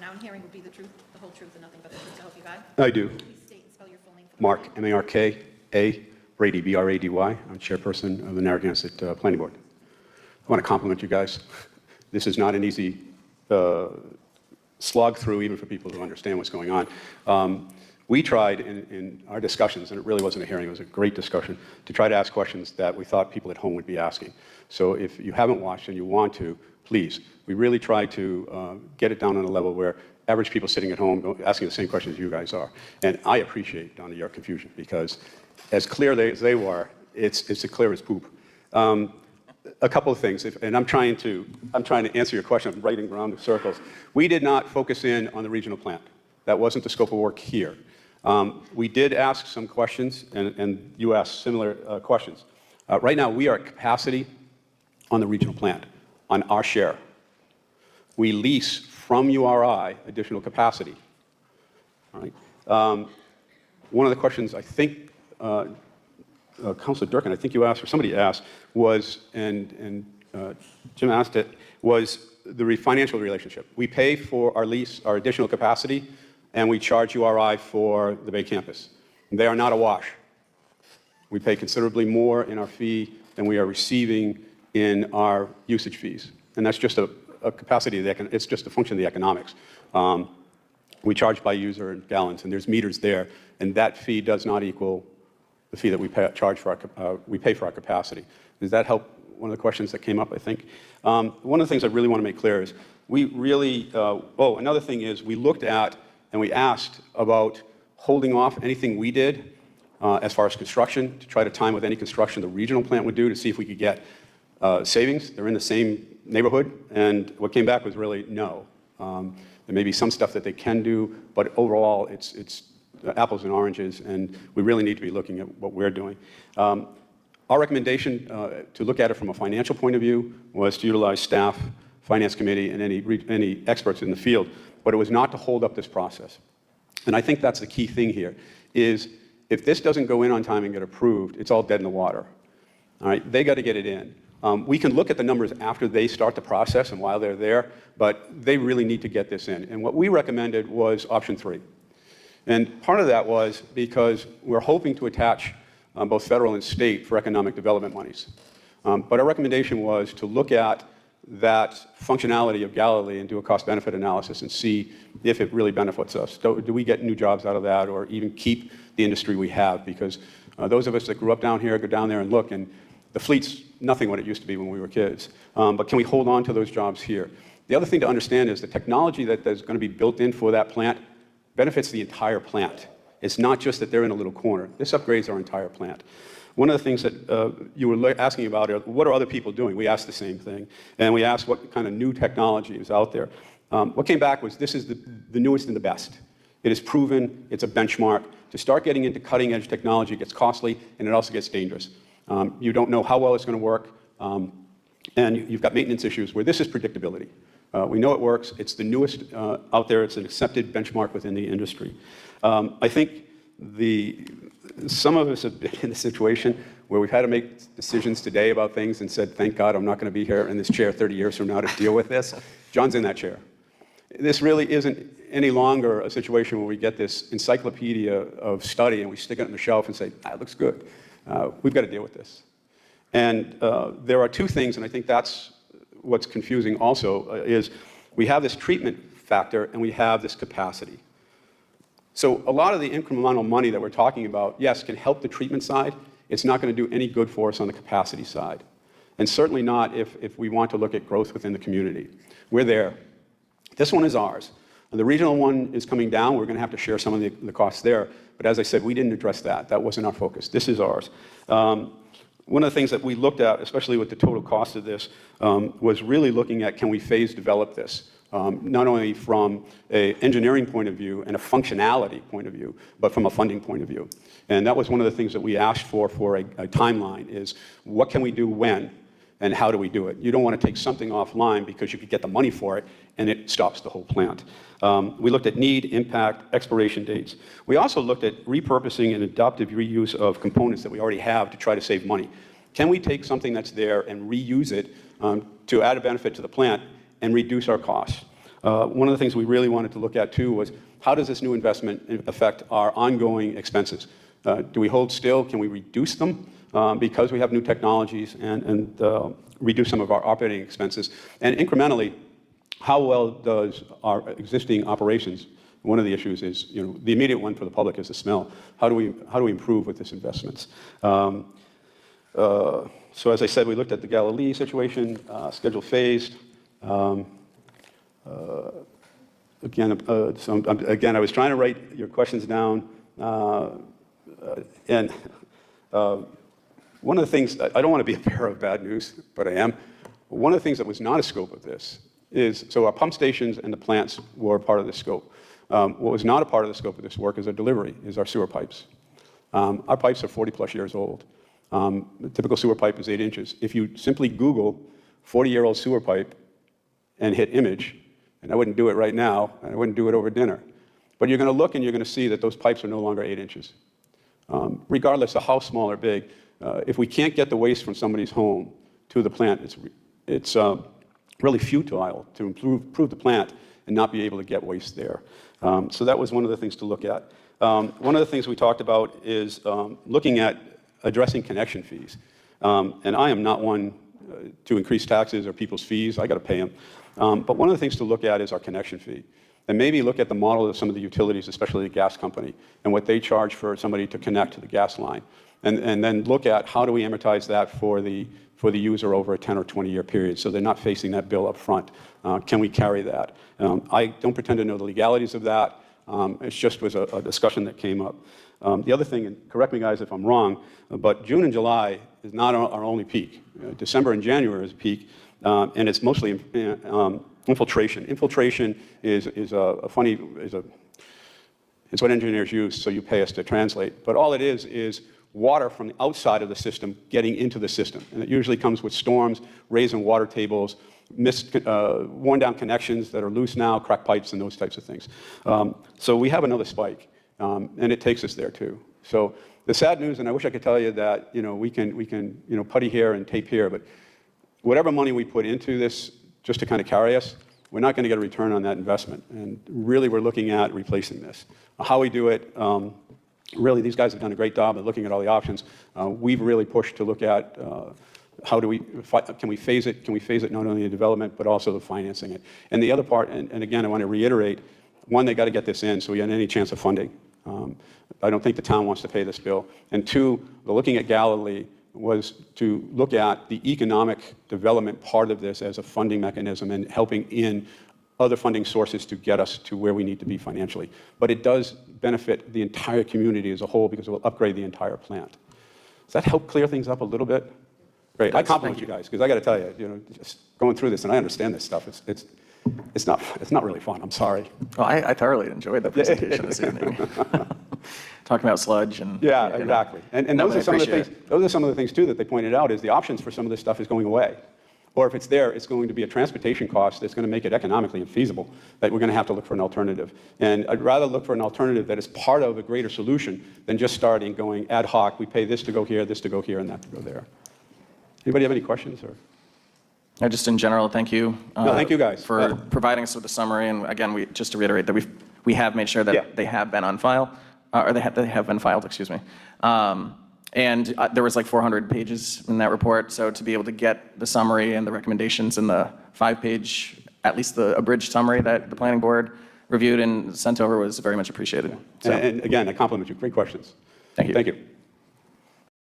now I'm hearing would be the truth, the whole truth, and nothing but the truth, so help you God? I do. Please state and spell your full name for the Mark, record. M-A-R-K-A, Brady, B-R-A-D-Y. I'm chairperson of the Narragansett Planning Board. I want to compliment you guys. This is not an easy slog through, even for people who understand what's going on. We tried in our discussions, and it really wasn't a hearing, it was a great discussion, to try to ask questions that we thought people at home would be asking. So if you haven't watched and you want to, please. We really tried to get it down on a level where average people sitting at home asking the same questions you guys are. And I appreciate, Donna, your confusion, because as clear as they were, it's as clear as poop. A couple of things, and I'm trying to answer your question. I'm writing around the circles. We did not focus in on the regional plant. That wasn't the scope of work here. We did ask some questions, and you asked similar questions. Right now, we are at capacity on the regional plant, on our share. We lease from URI additional capacity. All right. One of the questions I think Councilor Durkin, I think you asked, or somebody asked, was, and Jim asked it, was the financial relationship. We pay for our lease, our additional capacity, and we charge URI for the Bay campus. They are not awash. We pay considerably more in our fee than we are receiving in our usage fees. And that's just a capacity, it's just a function of the economics. We charge by user in gallons, and there's meters there, and that fee does not equal the fee that we pay for our capacity. Does that help? One of the questions that came up, I think. One of the things I really want to make clear is we really, another thing is we looked at and we asked about holding off anything we did as far as construction to try to time with any construction the regional plant would do to see if we could get savings. They're in the same neighborhood, and what came back was really no. There may be some stuff that they can do, but overall it's apples and oranges, and we really need to be looking at what we're doing. Our recommendation to look at it from a financial point of view was to utilize staff, finance committee, and any experts in the field, but it was not to hold up this process. And I think that's the key thing here, is if this doesn't go in on time and get approved, it's all dead in the water. All right, they got to get it in. We can look at the numbers after they start the process and while they're there, but they really need to get this in. And what we recommended was option 3. And part of that was because we're hoping to attach both federal and state for economic development monies. But our recommendation was to look at that functionality of Galilee and do a cost-benefit analysis and see if it really benefits us. Do we get new jobs out of that, or even keep the industry we have? Because those of us that grew up down here go down there and look, and the fleet's nothing what it used to be when we were kids. But can we hold on to those jobs here? The other thing to understand is the technology that is going to be built in for that plant benefits the entire plant. It's not just that they're in a little corner. This upgrades our entire plant. One of the things that you were asking about are, what are other people doing? We asked the same thing. And we asked what kind of new technology is out there. What came back was this is the newest and the best. It is proven, it's a benchmark. To start getting into cutting edge technology gets costly, and it also gets dangerous. You don't know how well it's going to work, and you've got maintenance issues where this is predictability. We know it works. It's the newest out there. It's an accepted benchmark within the industry. I think some of us have been in a situation where we've had to make decisions today about things and said, thank God I'm not going to be here in this chair 30 years from now to deal with this. John's in that chair. This really isn't any longer a situation where we get this encyclopedia of study and we stick it on the shelf and say, that looks good. We've got to deal with this. And there are two things, and I think that's what's confusing also, is we have this treatment factor and we have this capacity. So a lot of the incremental money that we're talking about, yes, can help the treatment side. It's not going to do any good for us on the capacity side. And certainly not if we want to look at growth within the community. We're there. This one is ours. And the regional one is coming down. We're going to have to share some of the costs there. But as I said, we didn't address that. That wasn't our focus. This is ours. One of the things that we looked at, especially with the total cost of this, was really looking at, can we phase develop this? Not only from an engineering point of view and a functionality point of view, but from a funding point of view. And that was one of the things that we asked for a timeline, is what can we do when, and how do we do it? You don't want to take something offline because you could get the money for it, and it stops the whole plant. We looked at need, impact, expiration dates. We also looked at repurposing and adaptive reuse of components that we already have to try to save money. Can we take something that's there and reuse it to add a benefit to the plant and reduce our costs? One of the things we really wanted to look at too was how does this new investment affect our ongoing expenses? Do we hold still? Can we reduce them because we have new technologies and reduce some of our operating expenses? And incrementally, how well does our existing operations? One of the issues is, the immediate one for the public is the smell. How do we improve with this investments? So as I said, we looked at the Galilee situation, schedule phased. Again, I was trying to write your questions down, and one of the things, I don't want to be a bearer of bad news, but I am. One of the things that was not a scope of this is, so our pump stations and the plants were part of the scope. What was not a part of the scope of this work is our delivery, is our sewer pipes. Our pipes are 40-plus years old. The typical sewer pipe is 8 inches. If you simply Google 40-year-old sewer pipe and hit image, and I wouldn't do it right now, and I wouldn't do it over dinner, but you're going to look and you're going to see that those pipes are no longer 8 inches. Regardless of how small or big, if we can't get the waste from somebody's home to the plant, it's really futile to improve the plant and not be able to get waste there. So that was one of the things to look at. One of the things we talked about is looking at addressing connection fees. And I am not one to increase taxes or people's fees. I got to pay them. But one of the things to look at is our connection fee. And maybe look at the model of some of the utilities, especially the gas company, and what they charge for somebody to connect to the gas line. And then look at how do we amortize that for the user over a 10 or 20-year period so they're not facing that bill up front. Can we carry that? I don't pretend to know the legalities of that. It just was a discussion that came up. The other thing, and correct me guys if I'm wrong, but June and July is not our only peak. December and January is a peak, and it's mostly infiltration. Infiltration is what engineers use, so you pay us to translate. But all it is water from the outside of the system getting into the system. And it usually comes with storms, raising water tables, worn down connections that are loose now, cracked pipes, and those types of things. So we have another spike, and it takes us there too. So the sad news, and I wish I could tell you that we can putty here and tape here, but whatever money we put into this just to kind of carry us, we're not going to get a return on that investment. And really, we're looking at replacing this. How we do it, really, these guys have done a great job of looking at all the options. We've really pushed to look at can we phase it? Can we phase it not only in development, but also the financing it? And the other part, and again, I want to reiterate, one, they got to get this in so we have any chance of funding. I don't think the town wants to pay this bill. And two, the looking at Galilee was to look at the economic development part of this as a funding mechanism and helping in other funding sources to get us to where we need to be financially. But it does benefit the entire community as a whole because it will upgrade the entire plant. Does that help clear things up a little bit? Great. I compliment you guys because I got to tell you, just going through this, and I understand this stuff. It's not really fun. I'm sorry. Well, I thoroughly enjoyed the presentation this evening. Talking about sludge and yeah, exactly. And those are some of the things. Those are some of the things too that they pointed out is the options for some of this stuff is going away. Or if it's there, it's going to be a transportation cost that's going to make it economically infeasible, that we're going to have to look for an alternative. And I'd rather look for an alternative that is part of a greater solution than just starting going ad hoc, we pay this to go here, and that to go there. Anybody have any questions? Or? Just in general, thank you. No, thank you guys. For providing us with the summary. And again, just to reiterate that we have made sure that they have been on file, or they have been filed, excuse me. And there was like 400 pages in that report, so to be able to get the summary and the recommendations in the 5-page, at least the abridged summary that the planning board reviewed and sent over was very much appreciated. So. And again, I compliment you. Great questions. Thank you. Thank you.